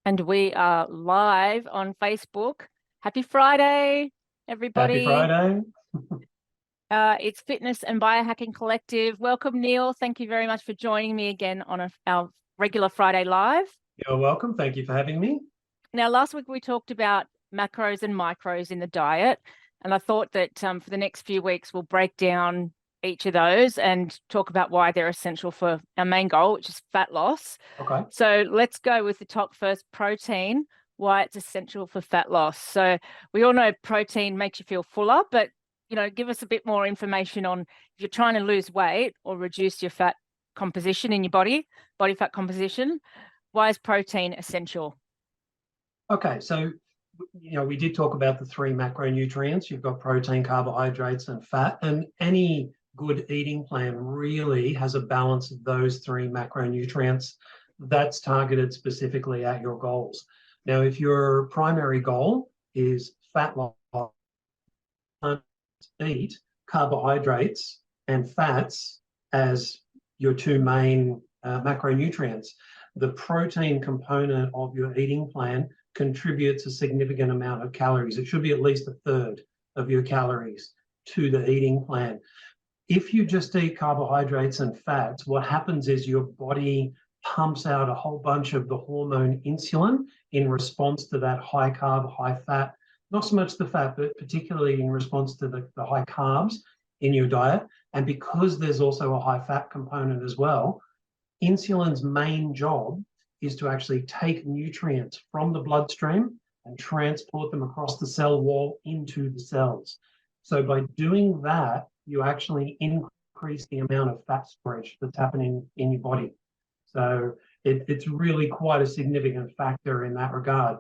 And we are live on Facebook. Happy Friday, everybody. Happy Friday. It's Fitness and Biohacking Collective. Welcome, Neil. Thank you very much for joining me again on our regular Friday Live. You're welcome. Thank you for having me. Now, last week we talked about macros and micros in the diet, and I thought that for the next few weeks we'll break down each of those and talk about why they're essential for our main goal, which is fat loss. Okay. So let's go with the top first, protein, why it's essential for fat loss. So we all know protein makes you feel fuller, but give us a bit more information on if you're trying to lose weight or reduce your fat composition in your body fat composition, why is protein essential? Okay, so we did talk about the three macronutrients. You've got protein, carbohydrates, and fat, and any good eating plan really has a balance of those three macronutrients that's targeted specifically at your goals. Now, if your primary goal is fat loss, eat carbohydrates and fats as your two main macronutrients. The protein component of your eating plan contributes a significant amount of calories. It should be at least a third of your calories to the eating plan. If you just eat carbohydrates and fats, what happens is your body pumps out a whole bunch of the hormone insulin in response to that high carb, high fat, not so much the fat, but particularly in response to the high carbs in your diet. And because there's also a high fat component as well, insulin's main job is to actually take nutrients from the bloodstream and transport them across the cell wall into the cells. So by doing that, you actually increase the amount of fat storage that's happening in your body. So it's really quite a significant factor in that regard.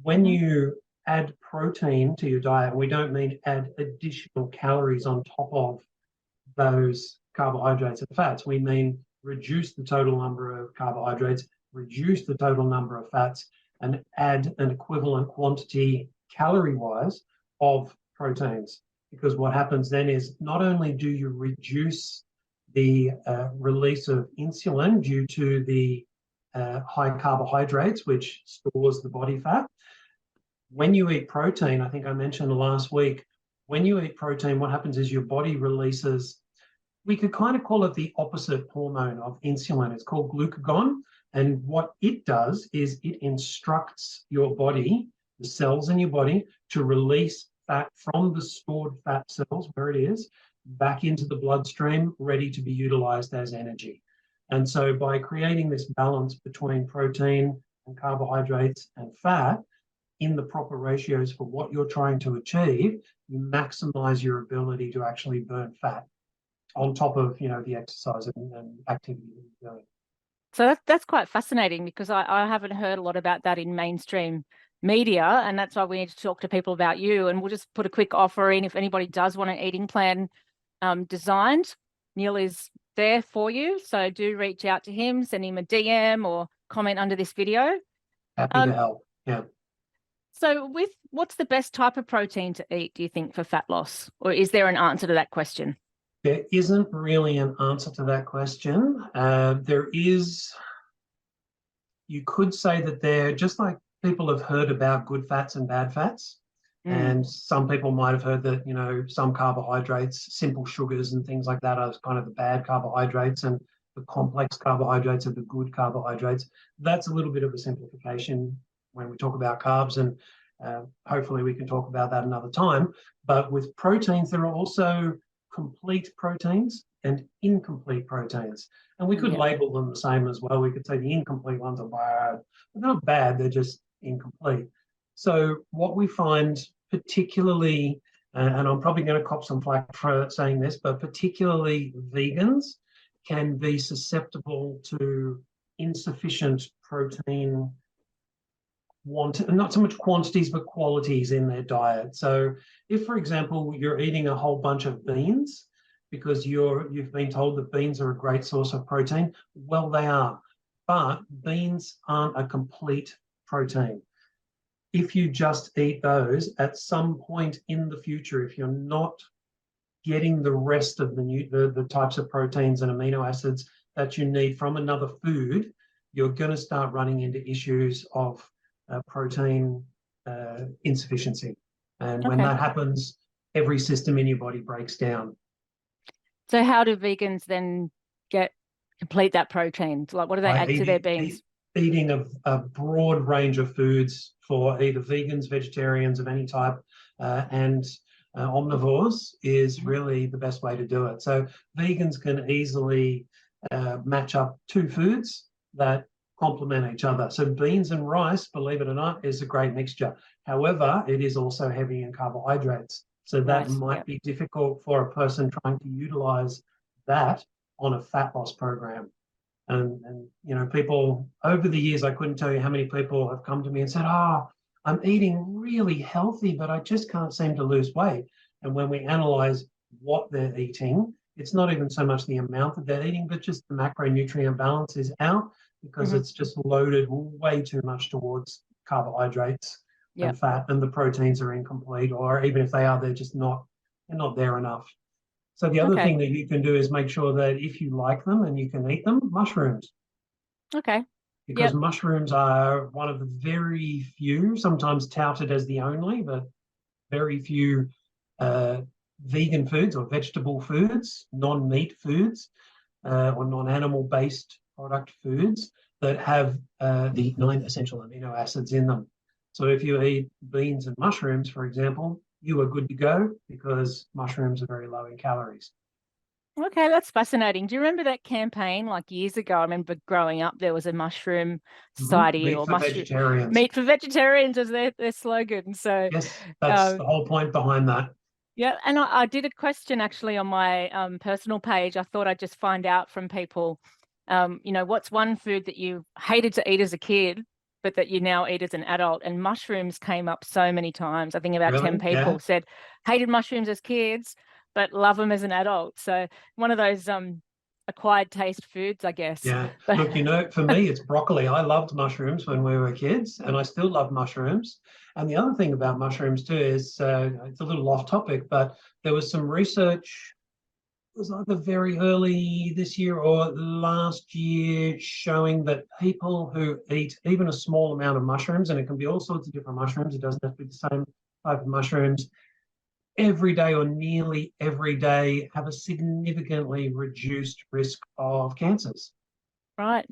When you add protein to your diet, and we don't mean add additional calories on top of those carbohydrates and fats, we mean reduce the total number of carbohydrates, reduce the total number of fats, and add an equivalent quantity calorie-wise of proteins. Because what happens then is not only do you reduce the release of insulin due to the high carbohydrates, which stores the body fat. When you eat protein, I think I mentioned last week, when you eat protein, what happens is your body releases, we could kind of call it the opposite hormone of insulin. It's called glucagon. And what it does is it instructs your body, the cells in your body, to release fat from the stored fat cells, where it is, back into the bloodstream, ready to be utilized as energy. And so by creating this balance between protein and carbohydrates and fat in the proper ratios for what you're trying to achieve, you maximize your ability to actually burn fat on top of the exercise and activity that you're doing. So that's quite fascinating, because I haven't heard a lot about that in mainstream media, and that's why we need to talk to people about you. And we'll just put a quick offer in if anybody does want an eating plan designed. Neil is there for you, so do reach out to him, send him a DM or comment under this video. Happy to help. Yeah. So what's the best type of protein to eat, do you think, for fat loss? Or is there an answer to that question? There isn't really an answer to that question. There is, you could say that they're just like people have heard about good fats and bad fats. And some people might have heard that, some carbohydrates, simple sugars and things like that are kind of the bad carbohydrates, and the complex carbohydrates are the good carbohydrates. That's a little bit of a simplification when we talk about carbs, and hopefully we can talk about that another time. But with proteins, there are also complete proteins and incomplete proteins. And we could label them the same as well. We could say the incomplete ones are bad. They're not bad, they're just incomplete. So what we find particularly, and I'm probably going to cop some flack for saying this, but particularly vegans can be susceptible to insufficient protein, not so much quantities, but qualities in their diet. So if, for example, you're eating a whole bunch of beans because you've been told that beans are a great source of protein, well, they are, but beans aren't a complete protein. If you just eat those, at some point in the future, if you're not getting the rest of the types of proteins and amino acids that you need from another food, you're going to start running into issues of protein insufficiency. And when Okay. that happens, every system in your body breaks down. So how do vegans then complete that protein? Like, what do they By add to their beans? eating a broad range of foods for either vegans, vegetarians of any type, and omnivores is really the best way to do it. So vegans can easily match up two foods that complement each other. So beans and rice, believe it or not, is a great mixture. However, it is also heavy in carbohydrates. So that Right. might Yep. be difficult for a person trying to utilize that on a fat loss program. And you know, people over the years, I couldn't tell you how many people have come to me and said, "Oh, I'm eating really healthy, but I just can't seem to lose weight." And when we analyze what they're eating, it's not even so much the amount that they're eating, but just the macronutrient balance is out because Mhm. it's just loaded way too much towards carbohydrates Yep. and fat, and the proteins are incomplete, or even if they are, they're not there enough. So the other Okay. thing that you can do is make sure that if you like them and you can eat them, mushrooms, Okay. because Yep. mushrooms are one of the very few, sometimes touted as the only, but very few uh, vegan foods or vegetable foods, non-meat foods, or non-animal based product foods that have the 9 essential amino acids in them. So if you eat beans and mushrooms, for example, you are good to go because mushrooms are very low in calories. Okay, that's fascinating. Do you remember that campaign like years ago? I remember growing up, there was a mushroom society Meat or for mushroom vegetarians. meat for vegetarians as their slogan. So, Yes, that's um, the whole point behind that. yeah, and I did a question actually on my personal page. I thought I'd just find out from people, what's one food that you hated to eat as a kid, but that you now eat as an adult? And mushrooms came up so many times. I think about 10 Really? Yeah. people said hated mushrooms as kids, but love them as an adult. So one of those acquired taste foods, I guess. Yeah. But Look, you know, for me, it's broccoli. I loved mushrooms when we were kids, and I still love mushrooms. And the other thing about mushrooms too is it's a little off topic, but there was some research, it was either very early this year or last year, showing that people who eat even a small amount of mushrooms, and it can be all sorts of different mushrooms, it doesn't have to be the same type of mushrooms, every day or nearly every day have a significantly reduced risk of cancers. right,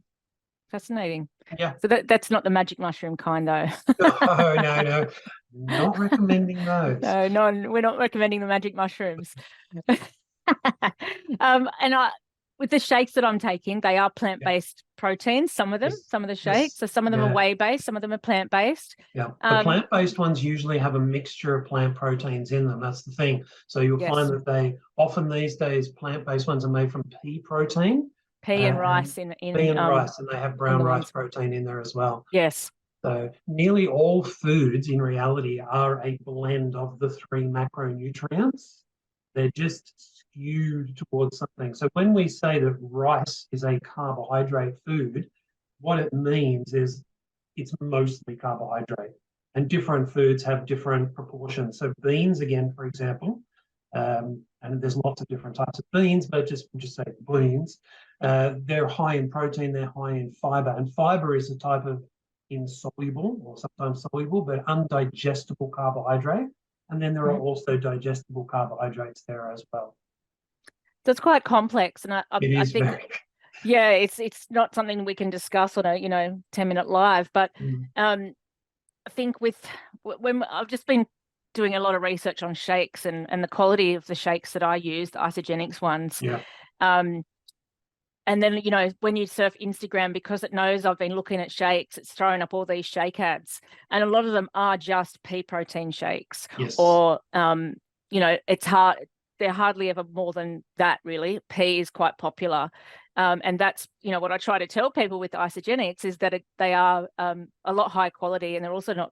fascinating. Yeah. So that's not the magic mushroom kind, though. No, no, no. Not recommending those. No, we're not recommending the magic mushrooms. And with the shakes that I'm taking, they are Yeah. plant-based proteins, some of them, Yes. some of the shakes. Yes. So some of them are Yeah. whey-based, some of them are plant-based. Yeah. The Um, plant-based ones usually have a mixture of plant proteins in them. That's the thing. So you'll find yes, that they often these days plant-based ones are made from pea protein, pea and and rice in pea in and um rice, and they have in brown the rice ones. protein in there as well. Yes. So nearly all foods in reality are a blend of the three macronutrients. They're just skewed towards something. So when we say that rice is a carbohydrate food, what it means is it's mostly carbohydrate. And different foods have different proportions. So beans, again, for example, and there's lots of different types of beans, but just say beans. They're high in protein, they're high in fiber, and fiber is a type of insoluble or sometimes soluble, but undigestible carbohydrate. And then there are Mhm. also digestible carbohydrates there as well. So it's quite complex, and It I is think, very. yeah, it's not something we can discuss on a 10-minute live, but Mm, um I think when I've just been doing a lot of research on shakes and the quality of the shakes that I use, the isogenics ones. yeah. Um, and then, when you surf Instagram, because it knows I've been looking at shakes, it's throwing up all these shake ads. And a lot of them are just pea protein shakes, Yes. or, it's hard. They're hardly ever more than that, really. Pea is quite popular. And that's, what I try to tell people with isogenics is that they are a lot high quality, and they're also not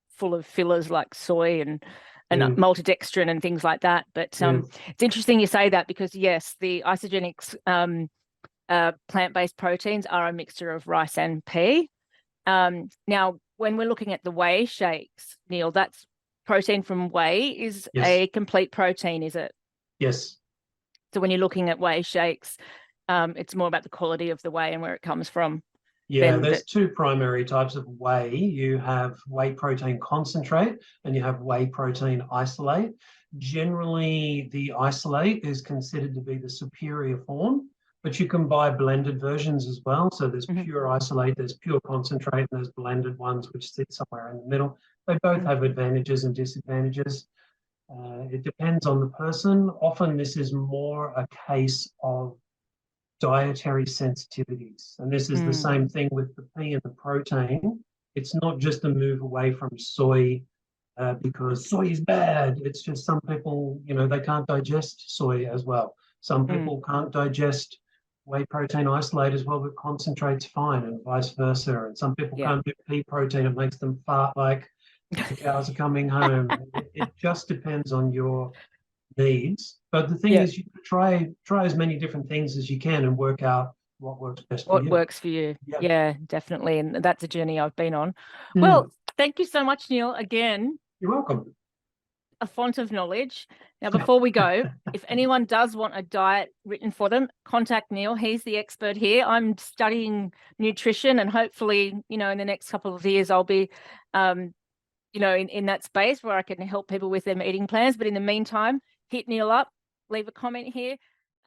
full of fillers like soy and Mm, maltodextrin and things like that. But mm, it's interesting you say that, because yes, the isogenics plant-based proteins are a mixture of rice and pea. Now, when we're looking at the whey shakes, Neil, that's protein from whey is yes. a complete protein, is it? Yes. So when you're looking at whey shakes, it's more about the quality of the whey and where it comes from. Yeah, there's two primary types of whey. You have whey protein concentrate and you have whey protein isolate. Generally, the isolate is considered to be the superior form, but you can buy blended versions as well. So there's pure isolate, there's pure concentrate, and there's blended ones which sit somewhere in the middle. They both have advantages and disadvantages. It depends on the person. Often this is more a case of dietary sensitivities. And this is the same thing with the pea and the protein. It's not just a move away from soy because soy is bad. It's just some people, they can't digest soy as well. Some people can't digest whey protein isolate as well, but concentrate's fine, and vice versa. And some people can't do pea protein. It makes them fart like the cows are coming home. It just depends on your needs. But the thing is, you try as many different things as you can and work out what works best for you. What works for you. Yeah, definitely. And that's a journey I've been on. Well, thank you so much, Neil. Again, you're welcome. A font of knowledge. Now, before we go, if anyone does want a diet written for them, contact Neil. He's the expert here. I'm studying nutrition, and hopefully, in the next couple of years, I'll be in that space where I can help people with their eating plans. But in the meantime, hit Neil up, leave a comment here.